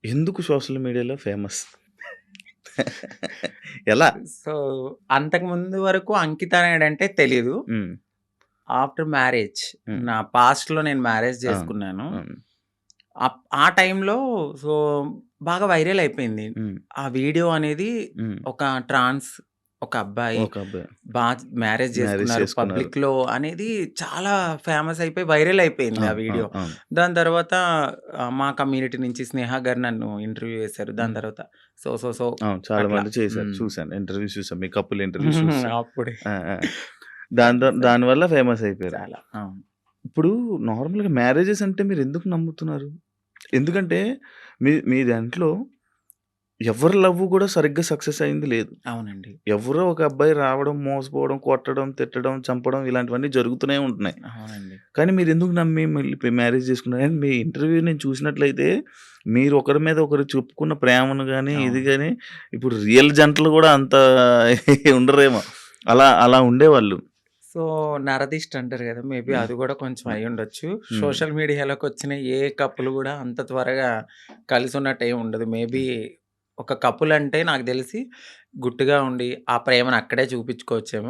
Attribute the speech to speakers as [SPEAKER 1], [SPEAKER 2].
[SPEAKER 1] ఎందుకు సోషల్ మీడియాలో ఫేమస్? ఎలా?
[SPEAKER 2] సో, అంతకుముందు వరకు అంకిత అనేడంటే తెలీదు.
[SPEAKER 1] హ్మ్.
[SPEAKER 2] ఆఫ్టర్ మ్యారేజ్
[SPEAKER 1] హ్మ్.
[SPEAKER 2] నా పాస్ట్‌లో నేను మ్యారేజ్
[SPEAKER 1] అవును.
[SPEAKER 2] చేసుకున్నాను.
[SPEAKER 1] అవును.
[SPEAKER 2] ఆ టైంలో సో, బాగా వైరల్ అయిపోయింది.
[SPEAKER 1] హ్మ్.
[SPEAKER 2] ఆ వీడియో అనేది
[SPEAKER 1] హ్మ్.
[SPEAKER 2] ఒక ట్రాన్స్ ఒక అబ్బాయి
[SPEAKER 1] ఒక అబ్బాయి
[SPEAKER 2] బా మ్యారేజ్
[SPEAKER 1] మ్యారేజ్
[SPEAKER 2] చేసుకున్నారు
[SPEAKER 1] చేసుకున్నారు.
[SPEAKER 2] పబ్లిక్‌లో అనేది చాలా ఫేమస్ అయిపోయి వైరల్ అయిపోయింది ఆ
[SPEAKER 1] అవును.
[SPEAKER 2] వీడియో.
[SPEAKER 1] అవును. అవును.
[SPEAKER 2] దాని తర్వాత మా కమ్యూనిటీ నుంచి స్నేహ గారు నన్ను ఇంటర్వ్యూ చేశారు. దాని
[SPEAKER 1] హ్మ్.
[SPEAKER 2] తర్వాత సో, సో, సో
[SPEAKER 1] అవును. చాలా
[SPEAKER 2] అట్లా.
[SPEAKER 1] మంది చేశారు.
[SPEAKER 2] హ్మ్.
[SPEAKER 1] చూసాను. ఇంటర్వ్యూస్ చూసాను. మీ కపుల్ ఇంటర్వ్యూస్ చూసాను.
[SPEAKER 2] అప్పుడే
[SPEAKER 1] ఆ! ఆ!
[SPEAKER 2] ఫేమస్ అయ్యాం.
[SPEAKER 1] దానివల్ల ఫేమస్ అయిపోయారు.
[SPEAKER 2] చాలా. అవును.
[SPEAKER 1] ఇప్పుడు నార్మల్‌గా మ్యారేజెస్ అంటే మీరెందుకు నమ్ముతున్నారు? ఎందుకంటే మీ దాంట్లో ఎవరి లవ్ గూడా సరిగ్గా సక్సెస్ అయింది లేదు.
[SPEAKER 2] అవునండి.
[SPEAKER 1] ఎవరో ఒక అబ్బాయి రావడం, మోసపోవడం, కొట్టడం, తిట్టడం, చంపడం ఇలాంటివన్నీ జరుగుతూనే ఉంటున్నాయి.
[SPEAKER 2] అవునండి.
[SPEAKER 1] కానీ మీరెందుకు నమ్మి మళ్ళీ మ్యారేజ్ చేసుకున్నారు? అండ్ మీ ఇంటర్వ్యూ నేను చూసినట్లయితే మీరు ఒకరి మీద ఒకరు చెప్పుకున్న ప్రేమను గాని, ఇది
[SPEAKER 2] అవును.
[SPEAKER 1] గాని ఇప్పుడు రియల్ జంటలు గూడా అంత ఉండరేమో. అలా ఉండేవాళ్ళు.
[SPEAKER 2] సో, నరదిష్టి అంటారు గదా! మేబీ
[SPEAKER 1] హ్మ్.
[SPEAKER 2] అది గూడా కొంచెం
[SPEAKER 1] హ్మ్.
[SPEAKER 2] అయ్యుండొచ్చు.
[SPEAKER 1] హ్మ్.
[SPEAKER 2] సోషల్ మీడియాలోకొచ్చిన ఏ కపుల్ గూడా అంత త్వరగా కలిసున్నట్టు ఏమి ఉండదు. మేబీ ఒక కపుల్ అంటే నాకు దెలిసి గుట్టుగా ఉండి, ఆ ప్రేమను అక్కడే చూపించుకోవచ్చేమో.